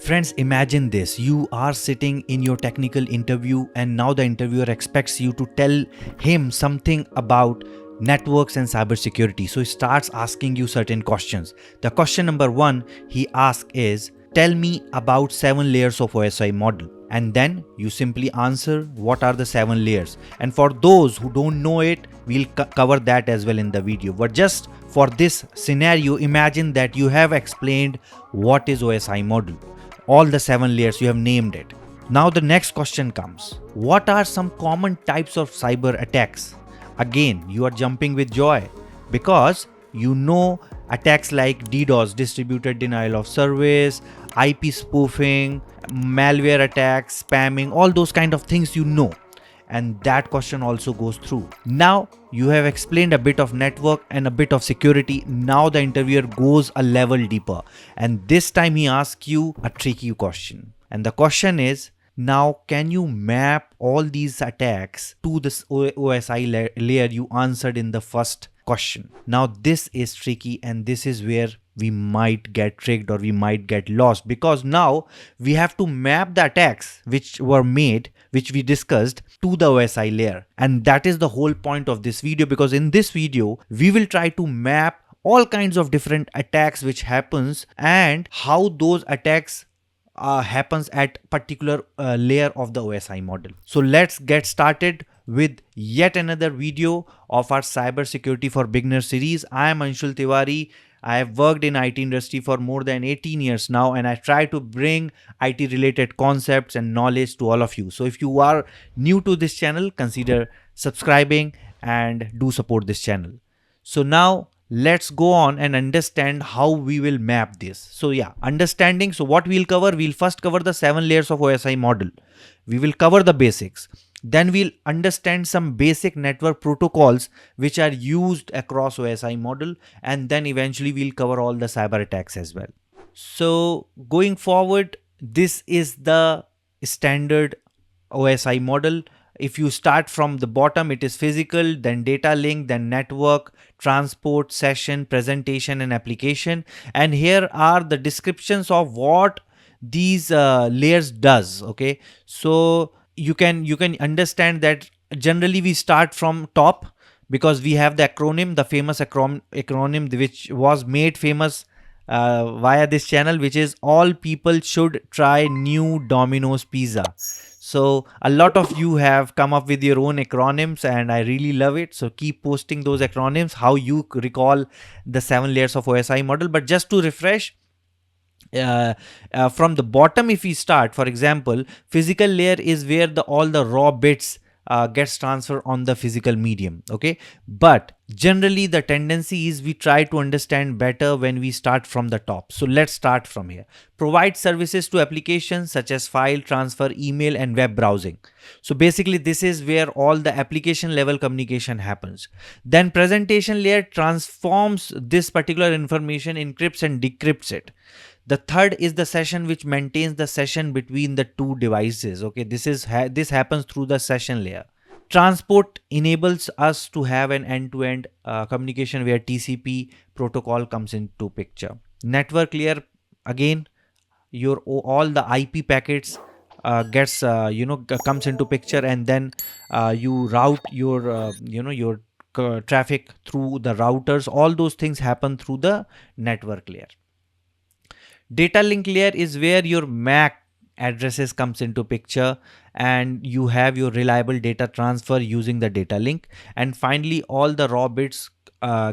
Friends, imagine this. You are sitting in your technical interview and now the interviewer expects you to tell him something about networks and cybersecurity. So he starts asking you certain questions. The question number one he asks is, tell me about 7 layers of OSI model. And then you simply answer what are the 7 layers. And for those who don't know it, we'll cover that as well in the video. But just for this scenario, imagine that you have explained what is OSI model. All the 7 layers, you have named it. Now the next question comes. What are some common types of cyber attacks? Again, you are jumping with joy because you know attacks like DDoS, distributed denial of service, IP spoofing, malware attacks, spamming, all those kind of things you know. And that question also goes through. Now you have explained a bit of network and a bit of security. Now the interviewer goes a level deeper and this time he asks you a tricky question. And the question is, now can you map all these attacks to this OSI layer you answered in the first question? Now this is tricky and this is where we might get tricked or we might get lost, because now we have to map the attacks which were made, which we discussed, to the OSI layer. And that is the whole point of this video, because in this video we will try to map all kinds of different attacks which happens and how those attacks happens at particular layer of the OSI model. So let's get started with yet another video of our cybersecurity for beginners series. I am Anshul Tiwari. I have worked in IT industry for more than 18 years now, and I try to bring IT related concepts and knowledge to all of you. So if you are new to this channel, consider subscribing and do support this channel. So now let's go on and understand how we will map this. So yeah, understanding. So what we'll cover, we'll first cover the 7 layers of OSI model. We will cover the basics. Then we'll understand some basic network protocols which are used across OSI model, and then eventually we'll cover all the cyber attacks as well. So going forward, this is the standard OSI model. If you start from the bottom, it is physical, then data link, then network, transport, session, presentation, and application. And here are the descriptions of what these layers does. Okay, so you can understand that generally we start from top because we have the acronym, the famous acronym which was made famous via this channel, which is all people should try new Domino's pizza. So a lot of you have come up with your own acronyms and I really love it. So keep posting those acronyms, how you recall the 7 layers of OSI model. But just to refresh, from the bottom, if we start, for example, physical layer is where all the raw bits gets transferred on the physical medium. Okay, but generally the tendency is we try to understand better when we start from the top. So let's start from here. Provide services to applications such as file transfer, email, and web browsing. So basically this is where all the application level communication happens. Then presentation layer transforms this particular information, encrypts and decrypts it. The third is the session, which maintains the session between the two devices. Okay, this happens through the session layer. Transport enables us to have an end-to-end communication where TCP protocol comes into picture. Network layer, again, all the IP packets comes into picture, and then you route your your traffic through the routers. All those things happen through the network layer. Data link layer is where your MAC addresses comes into picture and you have your reliable data transfer using the data link. And finally, all the raw bits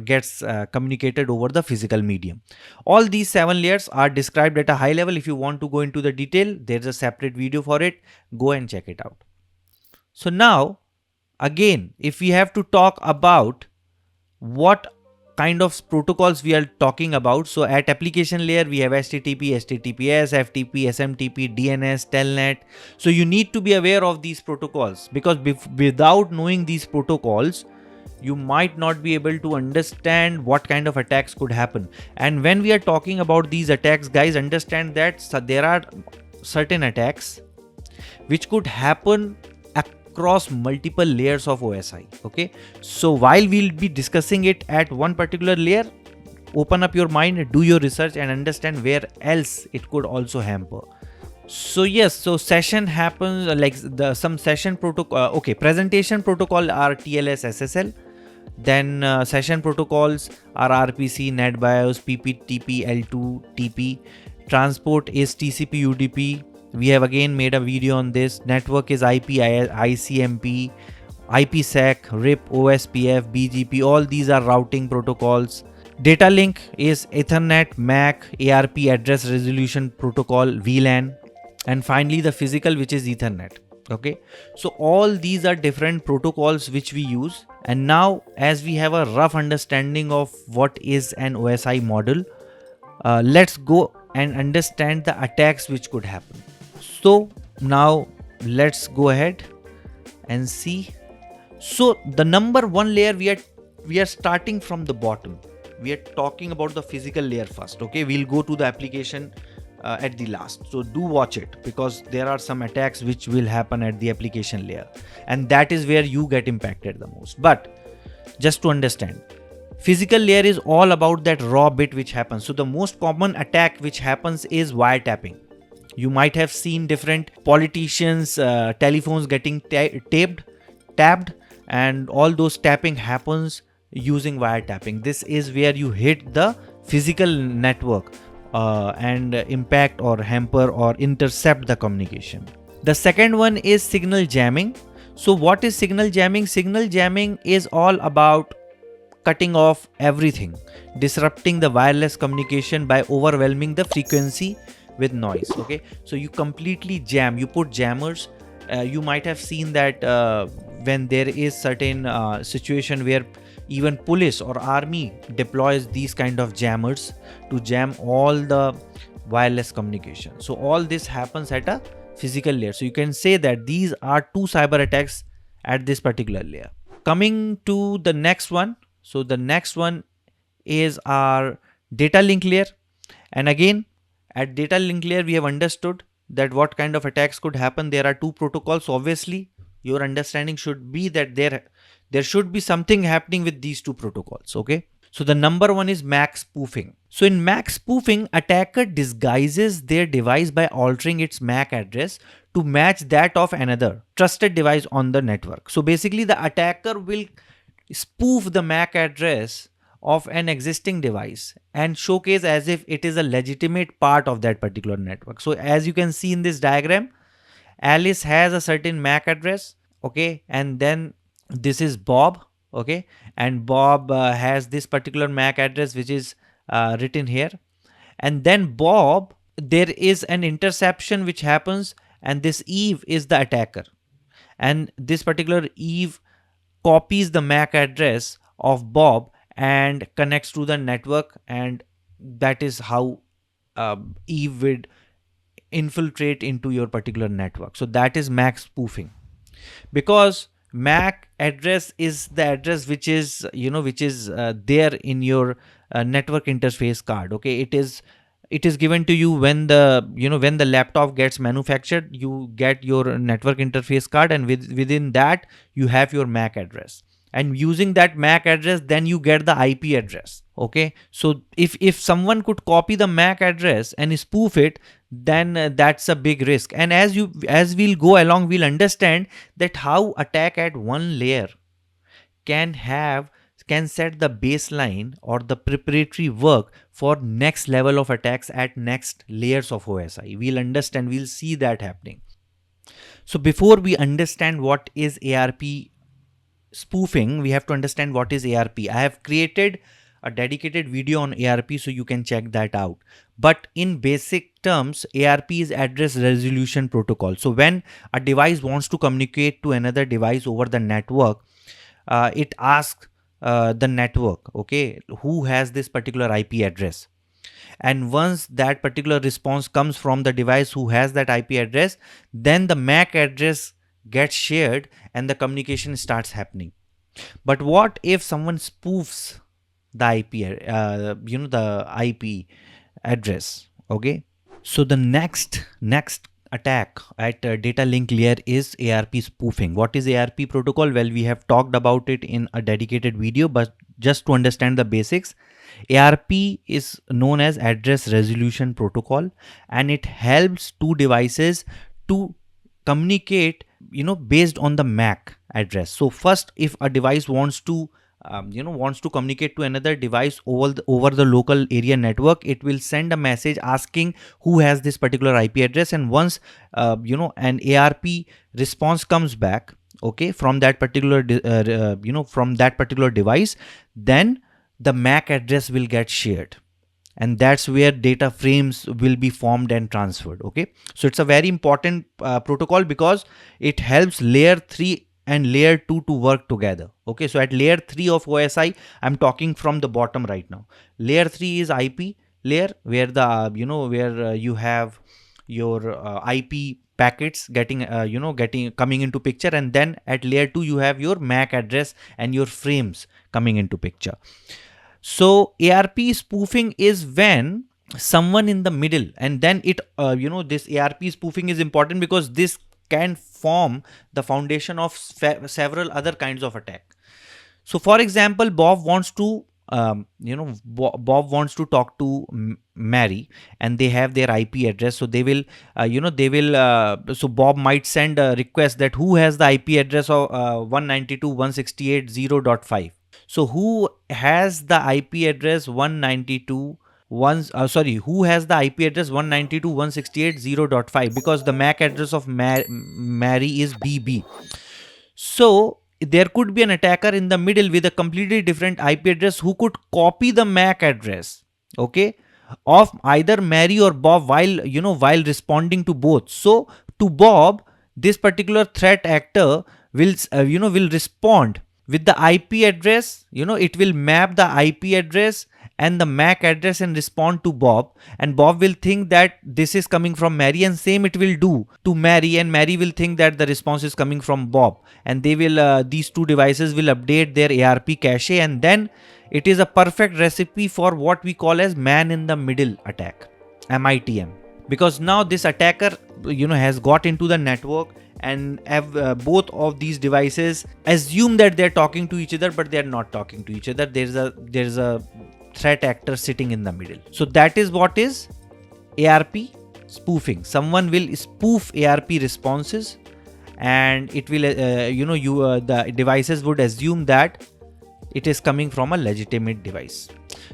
gets communicated over the physical medium. All these 7 layers are described at a high level. If you want to go into the detail, there's a separate video for it. Go and check it out. So now, again, if we have to talk about what kind of protocols we are talking about. So at application layer, we have HTTP, HTTPS, FTP, SMTP, DNS, Telnet. So you need to be aware of these protocols, because without knowing these protocols, you might not be able to understand what kind of attacks could happen. And when we are talking about these attacks, guys, understand that there are certain attacks which could happen across multiple layers of OSI. Okay, so while we'll be discussing it at one particular layer, open up your mind, do your research and understand where else it could also hamper. So yes, so session happens like some session protocol. Okay, presentation protocol are TLS SSL. Then session protocols are RPC, NetBIOS, PPTP, L2, TP. Transport is TCP, UDP. We have again made a video on this. Network is IP, ICMP, IPsec, RIP, OSPF, BGP. All these are routing protocols. Data link is Ethernet, MAC, ARP address resolution protocol, VLAN. And finally the physical, which is Ethernet. Okay, so all these are different protocols which we use. And now, as we have a rough understanding of what is an OSI model, let's go and understand the attacks which could happen. So now let's go ahead and see. So the number one layer, we are starting from the bottom. We are talking about the physical layer first. Okay, we'll go to the application at the last. So do watch it, because there are some attacks which will happen at the application layer, and that is where you get impacted the most. But just to understand, physical layer is all about that raw bit which happens. So the most common attack which happens is wiretapping. You might have seen different politicians telephones getting tapped, and all those tapping happens using wiretapping. This is where you hit the physical network and impact or hamper or intercept the communication. The second one is signal jamming. So what is signal jamming? Signal jamming is all about cutting off everything, disrupting the wireless communication by overwhelming the frequency with noise. Okay, so you completely jam, you put jammers. You might have seen that when there is certain situation where even police or army deploys these kind of jammers to jam all the wireless communication. So all this happens at a physical layer. So you can say that these are two cyber attacks at this particular layer. Coming to the next one. So the next one is our data link layer. And again, at data link layer, we have understood that what kind of attacks could happen. There are two protocols. Obviously, your understanding should be that there should be something happening with these two protocols. Okay, so the number one is MAC spoofing. So in MAC spoofing, attacker disguises their device by altering its MAC address to match that of another trusted device on the network. So basically, the attacker will spoof the MAC address of an existing device and showcase as if it is a legitimate part of that particular network. So as you can see in this diagram, Alice has a certain MAC address. Okay, and then this is Bob. Okay, and Bob has this particular MAC address which is written here. And then Bob, there is an interception which happens, and this Eve is the attacker, and this particular Eve copies the MAC address of Bob and connects to the network, and that is how Eve would infiltrate into your particular network. So that is MAC spoofing, because MAC address is the address which is there in your network interface card. Okay, it is given to you when the laptop gets manufactured. You get your network interface card, and within that you have your MAC address, and using that MAC address then you get the IP address. Okay, so if someone could copy the MAC address and spoof it, then that's a big risk. And as we'll go along, we'll understand that how attack at one layer can set the baseline or the preparatory work for next level of attacks at next layers of OSI. We'll see that happening. So before we understand what is ARP spoofing, we have to understand what is ARP. I have created a dedicated video on ARP, so you can check that out. But in basic terms, ARP is address resolution protocol. So when a device wants to communicate to another device over the network, it asks the network, okay, who has this particular IP address. And once that particular response comes from the device who has that IP address, then the MAC address gets shared and the communication starts happening. But what if someone spoofs the IP, the IP address? Okay, so the next attack at data link layer is ARP spoofing. What is ARP protocol? Well, we have talked about it in a dedicated video, but just to understand the basics, ARP is known as Address Resolution Protocol, and it helps two devices to communicate, based on the MAC address. So first, if a device wants to communicate to another device over the local area network, it will send a message asking who has this particular IP address, and once an ARP response comes back, okay, from that particular device, then the MAC address will get shared, and that's where data frames will be formed and transferred. Okay, so it's a very important protocol because it helps layer 3 and layer 2 to work together. Okay, so at layer 3 of OSI, I'm talking from the bottom right now. Layer 3 is IP layer, where the you have your IP packets getting coming into picture, and then at layer 2 you have your MAC address and your frames coming into picture. So ARP spoofing is when someone in the middle, and then this ARP spoofing is important because this can form the foundation of several other kinds of attack. So for example, Bob wants to Bob wants to talk to Mary, and they have their IP address. So they will so Bob might send a request that who has the IP address of 192.168.0.5. So who has the IP address 192.168.0.5, because the MAC address of Mary is BB. So there could be an attacker in the middle with a completely different IP address who could copy the MAC address, okay, of either Mary or Bob while responding to both. So to Bob, this particular threat actor will respond with the IP address. It will map the IP address and the MAC address and respond to Bob, and Bob will think that this is coming from Mary, and same it will do to Mary, and Mary will think that the response is coming from Bob, and they will these two devices will update their ARP cache, and then it is a perfect recipe for what we call as man in the middle attack, MITM, because now this attacker has got into the network and have both of these devices assume that they're talking to each other, but they're not talking to each other. There's a threat actor sitting in the middle. So that is what is ARP spoofing. Someone will spoof ARP responses, and it will the devices would assume that it is coming from a legitimate device.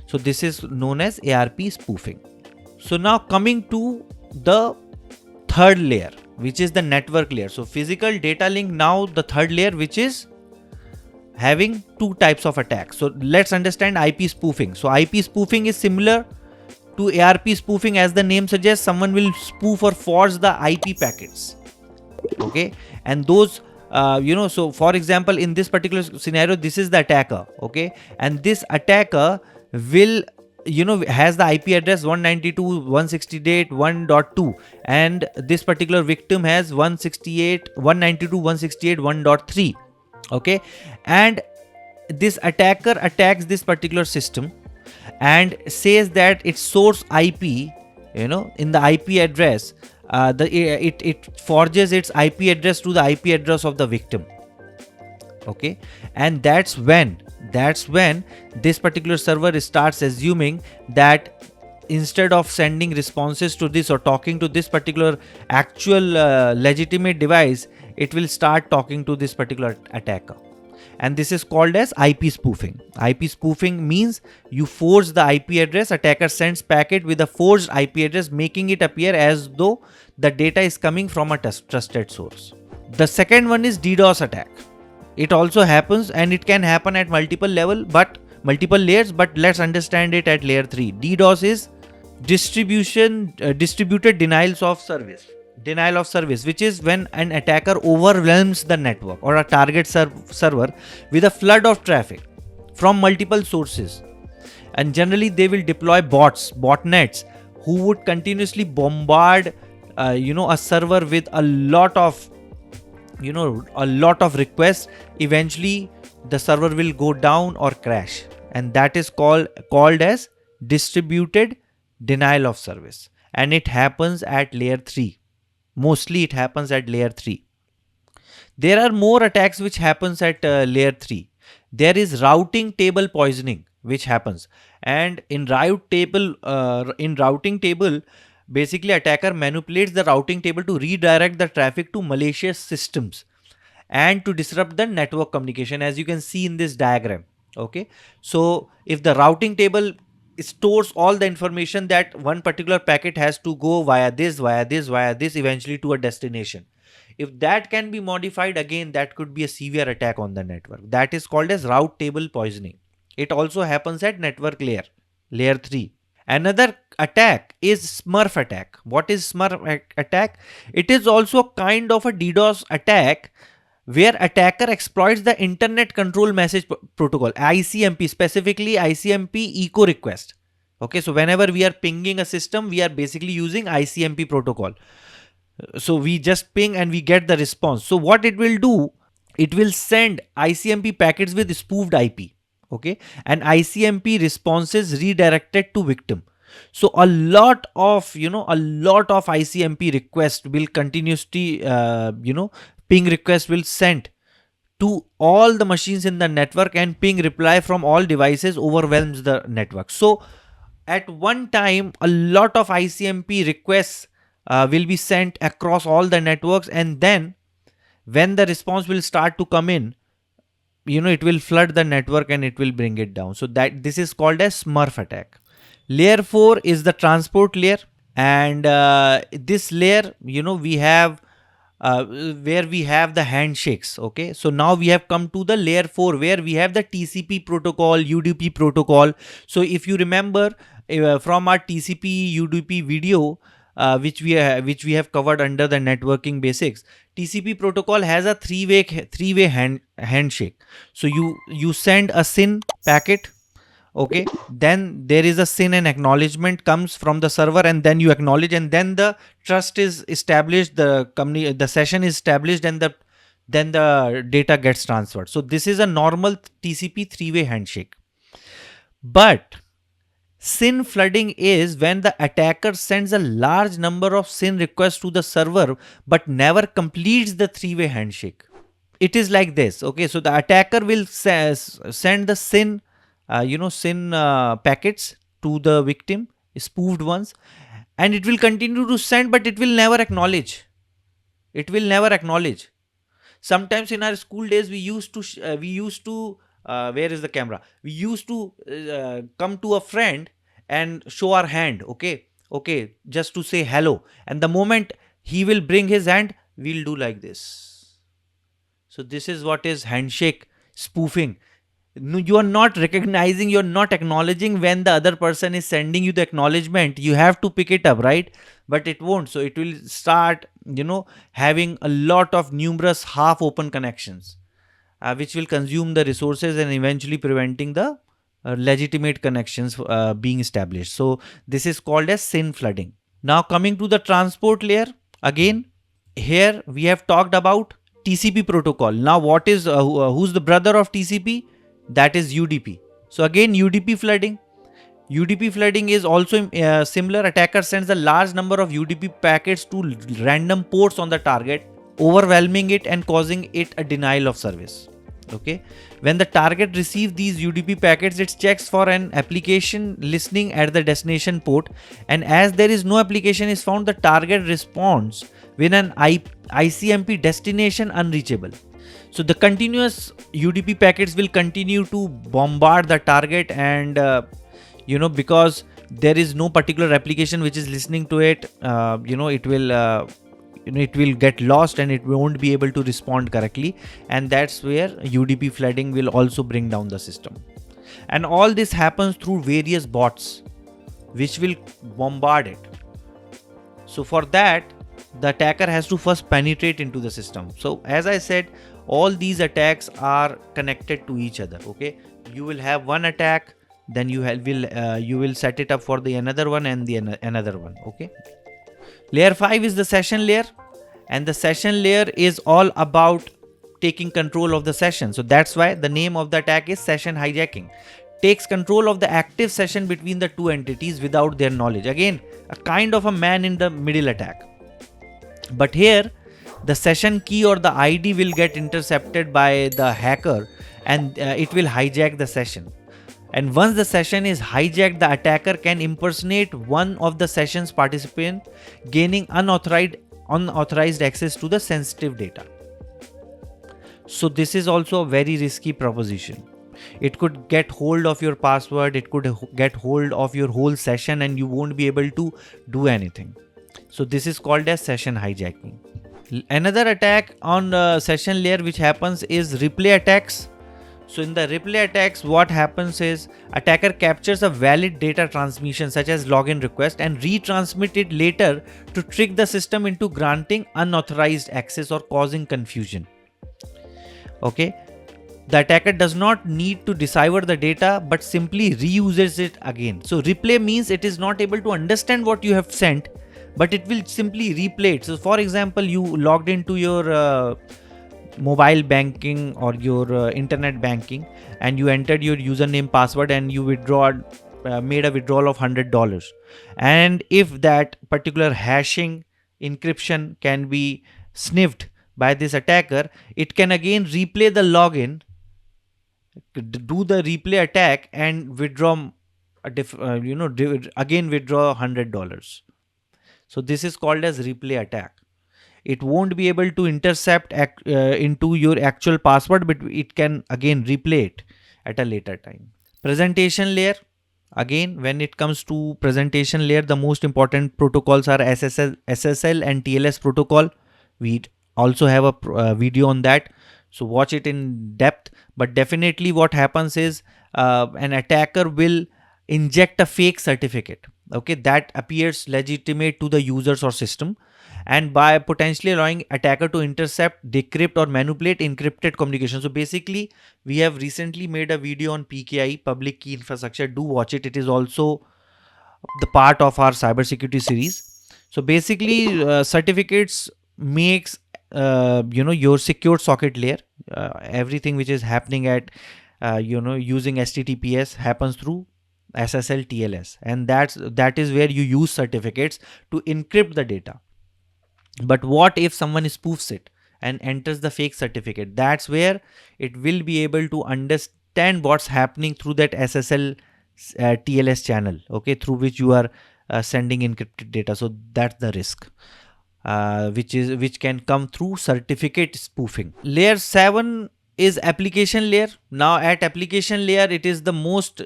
So this is known as ARP spoofing. So now coming to the third layer, which is the network layer. So physical data link, now the third layer, which is having two types of attacks. So let's understand IP spoofing. So IP spoofing is similar to ARP spoofing. As the name suggests, someone will spoof or forge the IP packets. Okay, and those so for example, in this particular scenario, this is the attacker. Okay, and this attacker will has the IP address 192.168.1.2, and this particular victim has 192.168.1.3. okay, and this attacker attacks this particular system and says that its source IP, in the IP address, it forges its IP address to the IP address of the victim. Okay, and that's when this particular server starts assuming that instead of sending responses to this or talking to this particular actual legitimate device, it will start talking to this particular attacker, and this is called as IP spoofing. IP spoofing means you forge the IP address. Attacker sends packet with a forged IP address, making it appear as though the data is coming from a trusted source. The second one is DDoS attack. It also happens, and it can happen at multiple layers, but let's understand it at layer 3. DDoS is distributed denial of service, which is when an attacker overwhelms the network or a target server with a flood of traffic from multiple sources, and generally they will deploy botnets who would continuously bombard a server with a lot of requests. Eventually the server will go down or crash, and that is called as distributed denial of service, and it happens at layer 3. Mostly it happens at layer 3. There are more attacks which happens at layer 3. There is routing table poisoning. which happens. And in routing table, basically attacker manipulates the routing table to redirect the traffic to malicious systems and to disrupt the network communication, as you can see in this diagram. Okay, so if the routing table stores all the information that one particular packet has to go via this, eventually to a destination. If that can be modified, again, that could be a severe attack on the network. That is called as route table poisoning. It also happens at network layer 3. Another attack is Smurf attack. What is Smurf attack? It is also a kind of a DDoS attack where attacker exploits the internet control message protocol, ICMP, specifically ICMP echo request. Okay, so whenever we are pinging a system, we are basically using ICMP protocol. So we just ping and we get the response. So what it will do, it will send ICMP packets with spoofed IP. Okay, and ICMP responses redirected to victim. So a lot of ICMP requests will continuously ping request will send to all the machines in the network, and ping reply from all devices overwhelms the network. So at one time, a lot of ICMP requests will be sent across all the networks, and then when the response will start to come in, it will flood the network and it will bring it down. So that this is called as Smurf attack. Layer 4 is the transport layer, and this layer, we have where we have the handshakes. Okay, so now we have come to the layer 4 where we have the TCP protocol, UDP protocol. So if you remember from our TCP UDP video, which we have covered under the networking basics, TCP protocol has a three-way handshake. So you send a SYN packet. Okay, then there is a SYN and acknowledgement comes from the server, and then you acknowledge, and then the trust is established, the session is established, and then the data gets transferred. So this is a normal TCP three-way handshake. But SYN flooding is when the attacker sends a large number of SYN requests to the server but never completes the three-way handshake. It is like this. Okay, so the attacker will send the SYN packets to the victim, spoofed ones, and it will continue to send, but it will never acknowledge. Sometimes in our school days, we used to where is the camera? We used to come to a friend and show our hand. Okay, just to say hello. And the moment he will bring his hand, we'll do like this. So this is what is handshake spoofing. No, you are not recognizing, you're not acknowledging when the other person is sending you the acknowledgement. You have to pick it up, right? But it won't. So it will start, having a lot of numerous half-open connections, which will consume the resources and eventually preventing the legitimate connections being established. So this is called as SYN flooding. Now coming to the transport layer, again, here we have talked about TCP protocol. Now what is, who's the brother of TCP? That is UDP. So again, UDP flooding. UDP flooding is also similar. Attacker sends a large number of UDP packets to random ports on the target, overwhelming it and causing it a denial of service. Okay, when the target receives these UDP packets, it checks for an application listening at the destination port, and as there is no application is found, the target responds with an ICMP destination unreachable. So the continuous UDP packets will continue to bombard the target, and because there is no particular application which is listening to it, it will get lost and it won't be able to respond correctly, and that's where UDP flooding will also bring down the system. And all this happens through various bots which will bombard it. So for that, the attacker has to first penetrate into the system. So as I said, all these attacks are connected to each other. Okay, you will have one attack, then you will set it up for the another one and the another one. Okay, layer 5 is the session layer, and the session layer is all about taking control of the session. So that's why the name of the attack is session hijacking. Takes control of the active session between the two entities without their knowledge. Again, a kind of a man in the middle attack. But here, the session key or the ID will get intercepted by the hacker, and it will hijack the session. And once the session is hijacked, the attacker can impersonate one of the session's participants, gaining unauthorized access to the sensitive data. So this is also a very risky proposition. It could get hold of your password, it could get hold of your whole session, and you won't be able to do anything. So this is called as session hijacking. Another attack on the session layer which happens is replay attacks. So in the replay attacks, what happens is attacker captures a valid data transmission such as login request and retransmit it later to trick the system into granting unauthorized access or causing confusion. Okay. The attacker does not need to decipher the data but simply reuses it again. So replay means it is not able to understand what you have sent, but it will simply replay it. So for example, you logged into your mobile banking or your internet banking, and you entered your username, password, and you made a withdrawal of $100. And if that particular hashing encryption can be sniffed by this attacker, it can again replay the login, do the replay attack, and withdraw again withdraw $100. So this is called as replay attack. It won't be able to intercept into your actual password, but it can again replay it at a later time. Presentation layer. Again, when it comes to presentation layer, the most important protocols are SSL and TLS protocol. We also have a video on that, so watch it in depth. But definitely what happens is an attacker will inject a fake certificate, okay, that appears legitimate to the users or system, and by potentially allowing attacker to intercept, decrypt, or manipulate encrypted communication. So basically, we have recently made a video on PKI, public key infrastructure. Do watch it. It is also the part of our cybersecurity series. So basically, certificates makes your secure socket layer. Everything which is happening at using HTTPS happens through SSL TLS, and that is where you use certificates to encrypt the data. But what if someone spoofs it and enters the fake certificate? That's where it will be able to understand what's happening through that SSL TLS channel, okay, through which you are sending encrypted data. So that's the risk which can come through certificate spoofing. Layer 7 is application layer. Now at application layer, it is the most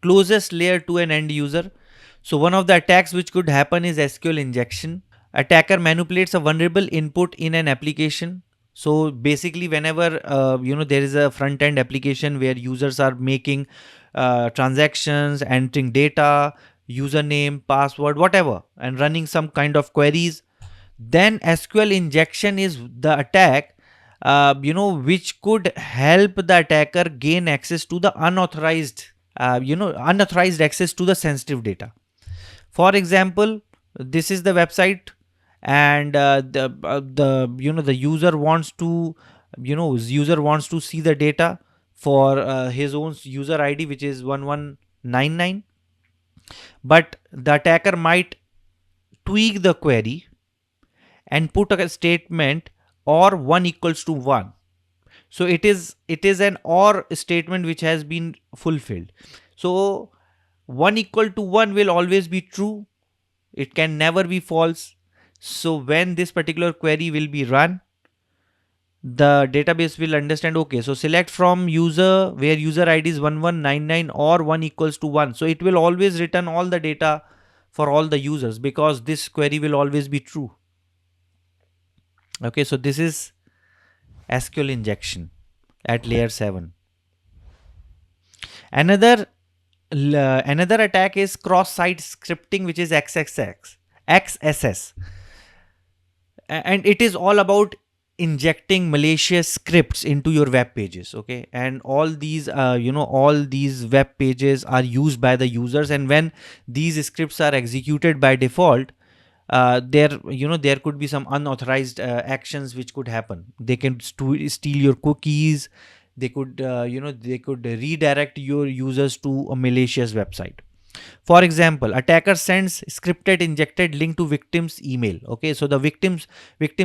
closest layer to an end user. So one of the attacks which could happen is SQL injection. Attacker manipulates a vulnerable input in an application. So basically, whenever there is a front end application where users are making transactions, entering data, username, password, whatever, and running some kind of queries, then SQL injection is the attack which could help the attacker gain access to the unauthorized access to the sensitive data. For example, this is the website, and the user wants to see the data for his own user ID, which is 1199. But the attacker might tweak the query and put a statement or 1 equals to 1. So it is an OR statement which has been fulfilled. So 1 equal to 1 will always be true. It can never be false. So when this particular query will be run, the database will understand, okay, so select from user where user ID is 1199 or 1 equals to 1. So it will always return all the data for all the users because this query will always be true. Okay, so this is SQL injection at layer 7. Another attack is cross-site scripting, which is XSS. And it is all about injecting malicious scripts into your web pages, okay, and all these web pages are used by the users, and when these scripts are executed by default, there could be some unauthorized actions which could happen. They can steal your cookies. They could redirect your users to a malicious website. For example, attacker sends scripted injected link to victim's email. Okay, so the victim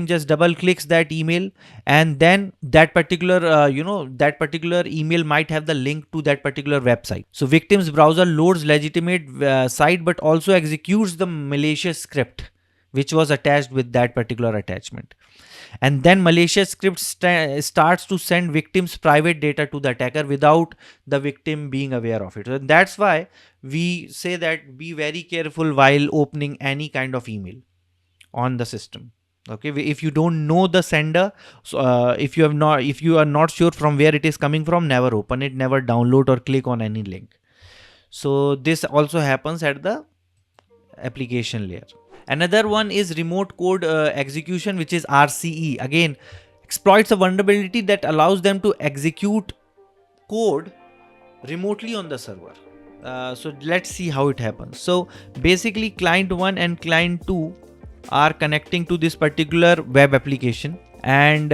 just double clicks that email, and then that particular that particular email might have the link to that particular website. So victim's browser loads legitimate site but also executes the malicious script which was attached with that particular attachment. And then malicious script starts to send victims private data to the attacker without the victim being aware of it. So that's why we say that be very careful while opening any kind of email on the system. Okay, if you don't know the sender, so if you are not sure from where it is coming from, never open it, never download or click on any link. So this also happens at the application layer. Another one is remote code execution, which is RCE. Again, exploits a vulnerability that allows them to execute code remotely on the server. So let's see how it happens. So basically client 1 and client 2 are connecting to this particular web application, and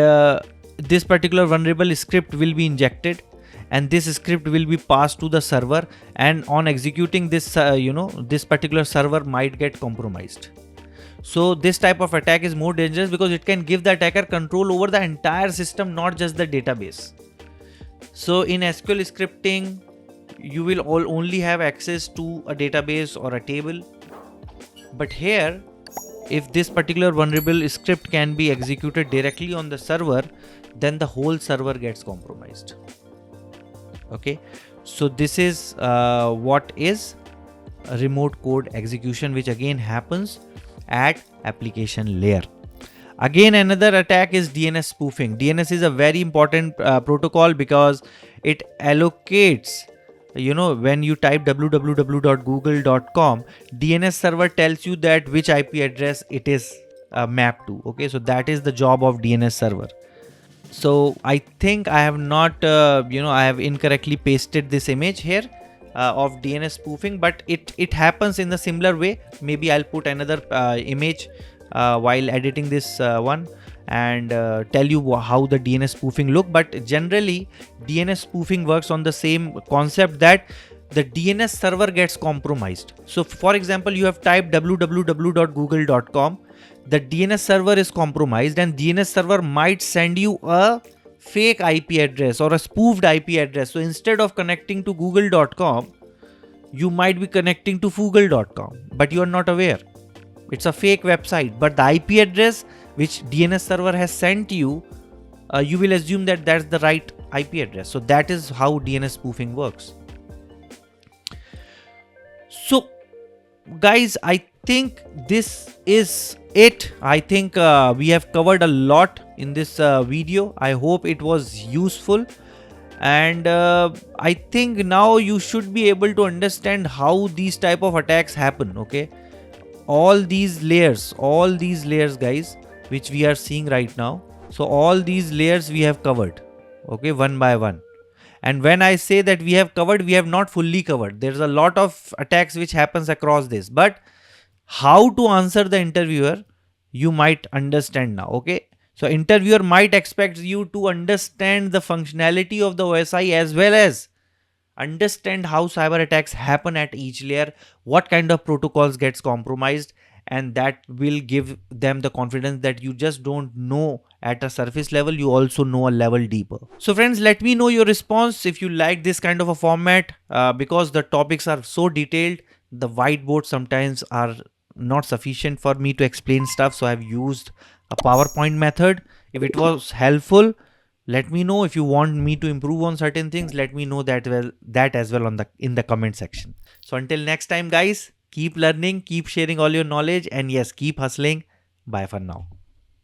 this particular vulnerable script will be injected, and this script will be passed to the server, and on executing this this particular server might get compromised. So this type of attack is more dangerous because it can give the attacker control over the entire system, not just the database. So in SQL scripting, you will only have access to a database or a table, but here if this particular vulnerable script can be executed directly on the server, then the whole server gets compromised. Okay, so this is what is a remote code execution, which again happens at application layer. Again, another attack is DNS spoofing. DNS is a very important protocol because it allocates, when you type www.google.com, DNS server tells you that which IP address it is mapped to. Okay, so that is the job of DNS server. So I think I have not, I have incorrectly pasted this image here of DNS spoofing, but it happens in the similar way. Maybe I'll put another image while editing this one and tell you how the DNS spoofing look. But generally DNS spoofing works on the same concept, that the DNS server gets compromised. So for example, you have typed www.google.com, the DNS server is compromised, and DNS server might send you a fake IP address or a spoofed IP address. So instead of connecting to google.com, you might be connecting to foogle.com, but you are not aware. It's a fake website, but the IP address which DNS server has sent you, you will assume that that's the right IP address. So that is how DNS spoofing works. So guys, I think this is it. I think we have covered a lot in this video. I hope it was useful, and I think now you should be able to understand how these type of attacks happen. Okay, all these layers guys, which we are seeing right now, so all these layers we have covered, okay, one by one. And when I say that we have covered, we have not fully covered. There's a lot of attacks which happens across this, but how to answer the interviewer, you might understand now. Okay, so interviewer might expect you to understand the functionality of the OSI as well as understand how cyber attacks happen at each layer, what kind of protocols gets compromised, and that will give them the confidence that you just don't know at a surface level, you also know a level deeper. So friends, let me know your response if you like this kind of a format, because the topics are so detailed. The whiteboard sometimes are not sufficient for me to explain stuff, so I've used a PowerPoint method. If it was helpful, let me know. If you want me to improve on certain things, let me know that as well in the comment section. So until next time guys, keep learning, keep sharing all your knowledge, and yes, keep hustling. Bye for now.